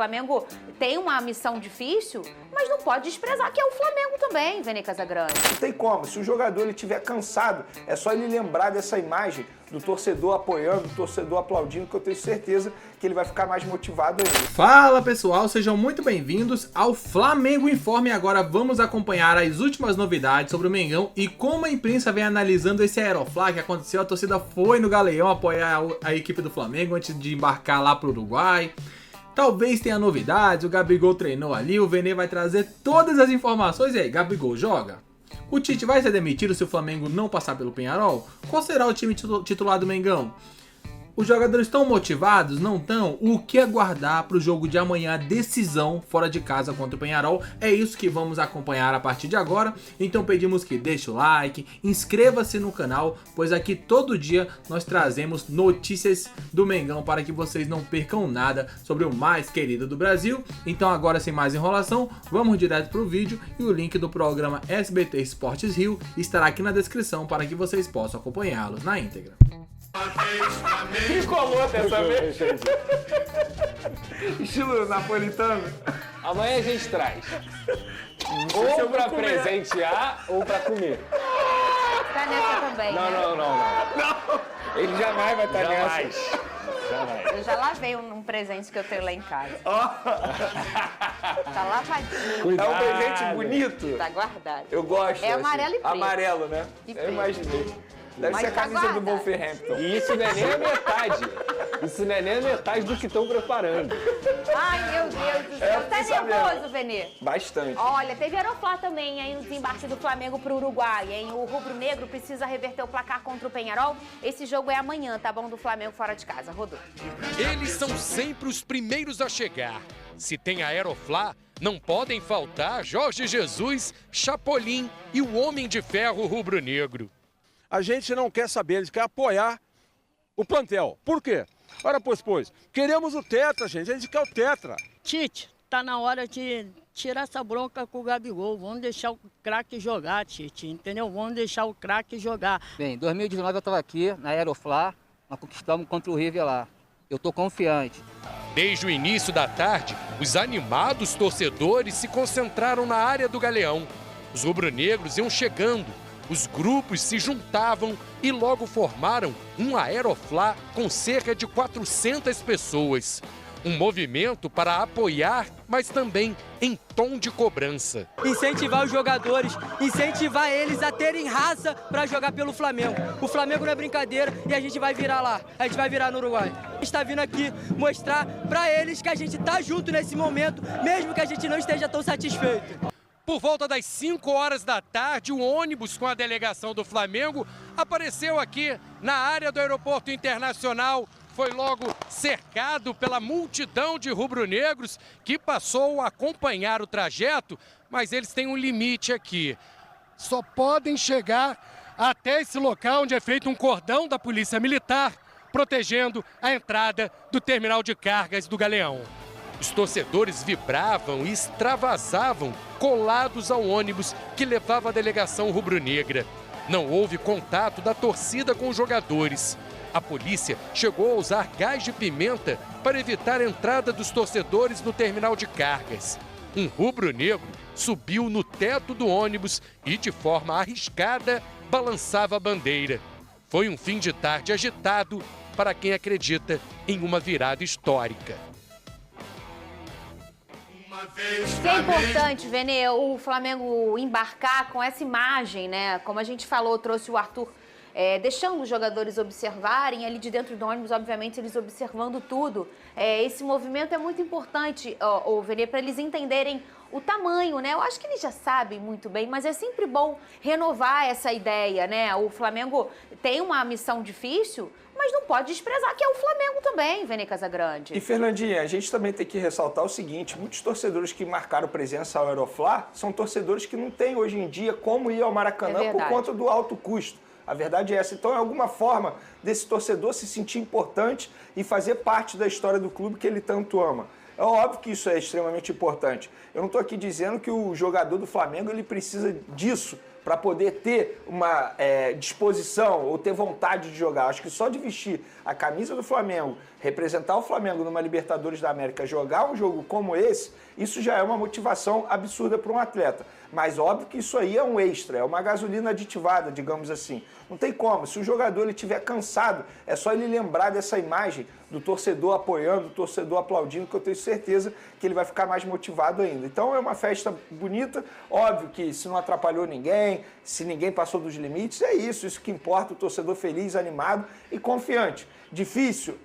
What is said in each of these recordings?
O Flamengo tem uma missão difícil, mas não pode desprezar que é o Flamengo também, Vene Casagrande. Não tem como. Se o jogador ele estiver cansado, é só ele lembrar dessa imagem do torcedor apoiando, do torcedor aplaudindo, que eu tenho certeza que ele vai ficar mais motivado ainda. Fala pessoal, sejam muito bem-vindos ao Flamengo Informe. Agora vamos acompanhar as últimas novidades sobre o Mengão e como a imprensa vem analisando esse Aeroflá que aconteceu. A torcida foi no Galeão apoiar a equipe do Flamengo antes de embarcar lá para o Uruguai. Talvez tenha novidades, o Gabigol treinou ali, o Vene vai trazer todas as informações. E aí, Gabigol joga? O Tite vai ser demitido se o Flamengo não passar pelo Peñarol? Qual será o time titular do Mengão? Os jogadores estão motivados? Não estão? O que aguardar para o jogo de amanhã, a decisão fora de casa contra o Peñarol? É isso que vamos acompanhar a partir de agora. Então pedimos que deixe o like, inscreva-se no canal, pois aqui todo dia nós trazemos notícias do Mengão para que vocês não percam nada sobre o mais querido do Brasil. Então agora, sem mais enrolação, vamos direto para o vídeo e o link do programa SBT Esportes Rio estará aqui na descrição para que vocês possam acompanhá-los na íntegra. Tricolor dessa vez. Estilo napolitano. Amanhã a gente traz. Ou pra presentear ou pra comer. Tá nessa também, né? Não. Ele jamais vai estar nessa. Jamais. Eu já lavei um presente que eu tenho lá em casa. Tá lavadinho. Cuidado. É um presente bonito. Tá guardado. Eu gosto. É amarelo e preto. Amarelo, né? E Eu preto. imaginei. Deve Mas ser a tá camisa do guardado. Wolverhampton. E isso não é nem a metade. Isso não é nem a metade do que estão preparando. Ai, meu Deus do céu. Tá fiquei sabendo. nervoso, Vene? Bastante. Olha, teve Aeroflá também aí no desembarque do Flamengo pro Uruguai, hein? O rubro-negro precisa reverter o placar contra o Peñarol. Esse jogo é amanhã, tá bom? Do Flamengo fora de casa. Rodou. Eles são sempre os primeiros a chegar. Se tem Aeroflá, não podem faltar Jorge Jesus, Chapolin e o Homem de Ferro rubro-negro. A gente não quer saber, a gente quer apoiar o plantel. Por quê? Ora, pois, queremos o Tetra, gente, a gente quer o Tetra. Tite, tá na hora de tirar essa bronca com o Gabigol. Vamos deixar o craque jogar, Tite, entendeu? Vamos deixar o craque jogar. Bem, em 2019 eu estava aqui na Aeroflá, nós conquistamos contra o River lá. Eu estou confiante. Desde o início da tarde, os animados torcedores se concentraram na área do Galeão. Os rubro-negros iam chegando, os grupos se juntavam e logo formaram um Aeroflá com cerca de 400 pessoas. Um movimento para apoiar, mas também em tom de cobrança. Incentivar os jogadores, incentivar eles a terem raça para jogar pelo Flamengo. O Flamengo não é brincadeira e a gente vai virar lá, a gente vai virar no Uruguai. A gente está vindo aqui mostrar para eles que a gente está junto nesse momento, mesmo que a gente não esteja tão satisfeito. Por volta das 5 horas da tarde, o ônibus com a delegação do Flamengo apareceu aqui na área do Aeroporto Internacional. Foi logo cercado pela multidão de rubro-negros que passou a acompanhar o trajeto, mas eles têm um limite aqui. Só podem chegar até esse local onde é feito um cordão da Polícia Militar, protegendo a entrada do terminal de cargas do Galeão. Os torcedores vibravam e extravasavam colados ao ônibus que levava a delegação rubro-negra. Não houve contato da torcida com os jogadores. A polícia chegou a usar gás de pimenta para evitar a entrada dos torcedores no terminal de cargas. Um rubro-negro subiu no teto do ônibus e, de forma arriscada, balançava a bandeira. Foi um fim de tarde agitado para quem acredita em uma virada histórica. Isso é importante, Vene, o Flamengo embarcar com essa imagem, né? Como a gente falou, trouxe o Arthur deixando os jogadores observarem ali de dentro do ônibus, obviamente eles observando tudo. Esse movimento é muito importante, Vene, para eles entenderem o tamanho, né? Eu acho que eles já sabem muito bem, mas é sempre bom renovar essa ideia, né? O Flamengo tem uma missão difícil, mas não pode desprezar que é o Flamengo também, Vene Casagrande. E, Fernandinha, a gente também tem que ressaltar o seguinte, muitos torcedores que marcaram presença ao Aeroflá são torcedores que não têm hoje em dia como ir ao Maracanã por conta do alto custo. A verdade é essa. Então, é alguma forma desse torcedor se sentir importante e fazer parte da história do clube que ele tanto ama. É óbvio que isso é extremamente importante. Eu não estou aqui dizendo que o jogador do Flamengo ele precisa disso para poder ter uma disposição ou ter vontade de jogar. Acho que só de vestir a camisa do Flamengo, representar o Flamengo numa Libertadores da América, jogar um jogo como esse, isso já é uma motivação absurda para um atleta. Mas óbvio que isso aí é um extra, é uma gasolina aditivada, digamos assim. Não tem como, se o jogador estiver cansado, é só ele lembrar dessa imagem do torcedor apoiando, do torcedor aplaudindo, que eu tenho certeza que ele vai ficar mais motivado ainda. Então é uma festa bonita, óbvio que se não atrapalhou ninguém, se ninguém passou dos limites, é isso que importa, o torcedor feliz, animado e confiante. Difícil?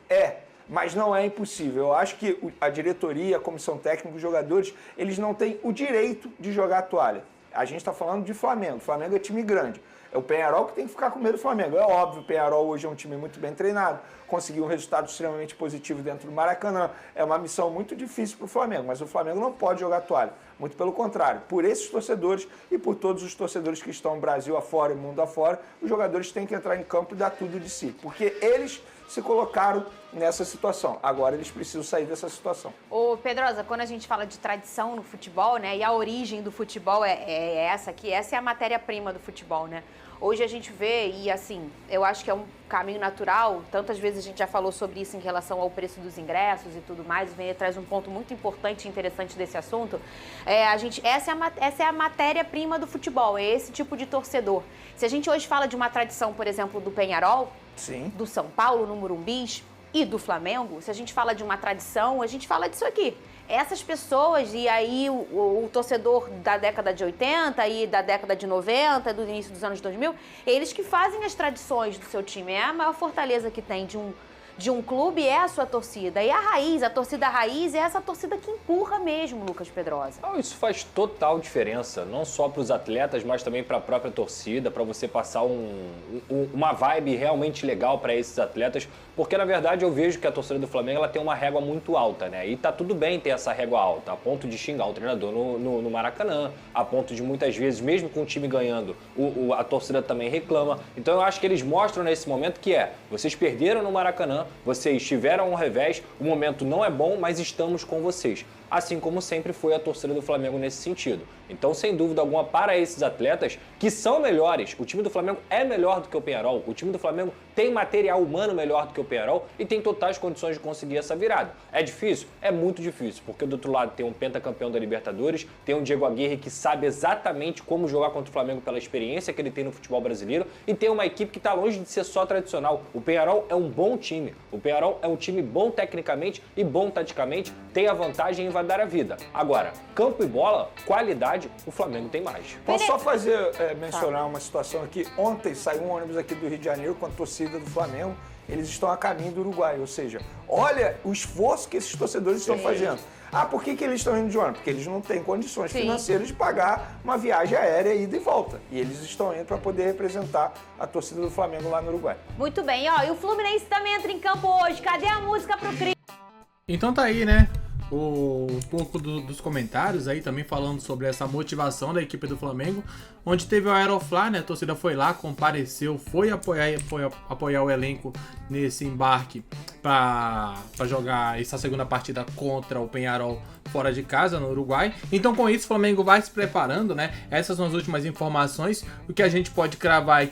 Mas não é impossível. Eu acho que a diretoria, a comissão técnica, os jogadores, eles não têm o direito de jogar a toalha. A gente está falando de Flamengo. O Flamengo é time grande. É o Peñarol que tem que ficar com medo do Flamengo. É óbvio, o Peñarol hoje é um time muito bem treinado, conseguiu um resultado extremamente positivo dentro do Maracanã. É uma missão muito difícil para o Flamengo, mas o Flamengo não pode jogar a toalha. Muito pelo contrário. Por esses torcedores e por todos os torcedores que estão no Brasil afora e mundo afora, os jogadores têm que entrar em campo e dar tudo de si. Porque eles se colocaram nessa situação. Agora eles precisam sair dessa situação. Ô Pedrosa, quando a gente fala de tradição no futebol, né, e a origem do futebol é essa aqui, essa é a matéria-prima do futebol, né? Hoje a gente vê, e assim, eu acho que é um caminho natural, tantas vezes a gente já falou sobre isso em relação ao preço dos ingressos e tudo mais, o Vene traz um ponto muito importante e interessante desse assunto, essa é a matéria-prima do futebol, é esse tipo de torcedor. Se a gente hoje fala de uma tradição, por exemplo, do Peñarol, sim, do São Paulo, no Morumbis, e do Flamengo, se a gente fala de uma tradição, a gente fala disso aqui. Essas pessoas, e aí o torcedor da década de 80 e da década de 90, do início dos anos 2000, eles que fazem as tradições do seu time. É a maior fortaleza que tem de um clube é a sua torcida. E a torcida raiz é essa torcida que empurra mesmo, Lucas Pedrosa. Isso faz total diferença, não só para os atletas, mas também para a própria torcida, para você passar uma vibe realmente legal para esses atletas, porque na verdade eu vejo que a torcida do Flamengo ela tem uma régua muito alta, né? E tá tudo bem ter essa régua alta, a ponto de xingar o treinador no Maracanã, a ponto de muitas vezes, mesmo com o time ganhando, a torcida também reclama. Então eu acho que eles mostram nesse momento que vocês perderam no Maracanã, vocês tiveram um revés, o momento não é bom, mas estamos com vocês. Assim como sempre foi a torcida do Flamengo nesse sentido. Então, sem dúvida alguma, para esses atletas que são melhores, o time do Flamengo é melhor do que o Peñarol, o time do Flamengo tem material humano melhor do que o Peñarol e tem totais condições de conseguir essa virada. É difícil? É muito difícil, porque do outro lado tem um pentacampeão da Libertadores, tem um Diego Aguirre que sabe exatamente como jogar contra o Flamengo pela experiência que ele tem no futebol brasileiro e tem uma equipe que está longe de ser só tradicional. O Peñarol é um bom time, o Peñarol é um time bom tecnicamente e bom taticamente, tem a vantagem e vai dar a vida. Agora, campo e bola, qualidade, o Flamengo tem mais. Posso só mencionar uma situação aqui? Ontem saiu um ônibus aqui do Rio de Janeiro com a torcida do Flamengo, eles estão a caminho do Uruguai, ou seja, olha o esforço que esses torcedores estão fazendo. Por que eles estão indo de ônibus? Porque eles não têm condições financeiras de pagar uma viagem aérea ida e volta. E eles estão indo para poder representar a torcida do Flamengo lá no Uruguai. Muito bem, e o Fluminense também entra em campo hoje. Cadê a música pro Cris? Então tá aí, né? Um pouco dos comentários aí também falando sobre essa motivação da equipe do Flamengo, onde teve o Aeroflá, né? A torcida foi lá, compareceu, foi apoiar o elenco nesse embarque para jogar essa segunda partida contra o Peñarol fora de casa, no Uruguai. Então com isso o Flamengo vai se preparando, né? Essas são as últimas informações. O que a gente pode cravar é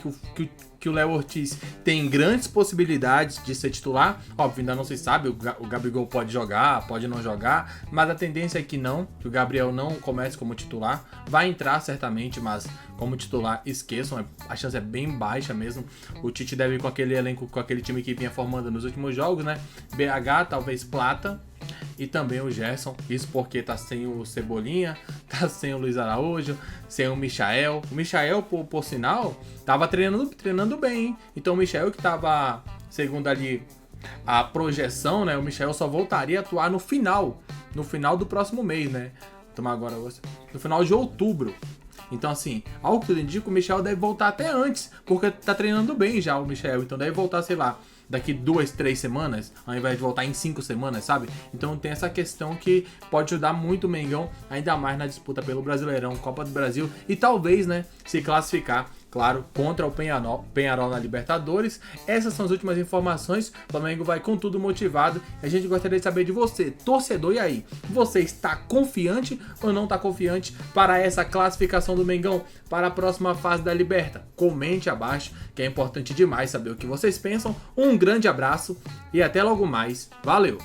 que o Léo Ortiz tem grandes possibilidades de ser titular. Óbvio, ainda não se sabe, o Gabigol pode jogar, pode não jogar, mas a tendência é que não, que o Gabriel não comece como titular. Vai entrar certamente, mas como titular, esqueçam, a chance é bem baixa mesmo. O Tite deve ir com aquele elenco, com aquele time que vinha formando nos últimos jogos, né? BH, talvez Plata e também o Gerson, isso porque tá sem o Cebolinha, tá sem o Luiz Araújo, sem o Michael. O Michael, por sinal, tava treinando bem, hein? Então o Michael que tava, segundo ali a projeção, né? O Michael só voltaria a atuar no final do próximo mês, né? No final de outubro. Então, assim, ao que eu indico, o Michael deve voltar até antes, porque tá treinando bem já o Michael. Então deve voltar, sei lá, daqui 2-3 semanas, ao invés de voltar em 5 semanas, sabe? Então tem essa questão que pode ajudar muito o Mengão, ainda mais na disputa pelo Brasileirão, Copa do Brasil, e talvez, né, se classificar claro, contra o Peñarol na Libertadores. Essas são as últimas informações. O Flamengo vai com tudo motivado. A gente gostaria de saber de você, torcedor, e aí? Você está confiante ou não está confiante para essa classificação do Mengão para a próxima fase da Liberta? Comente abaixo, que é importante demais saber o que vocês pensam. Um grande abraço e até logo mais. Valeu!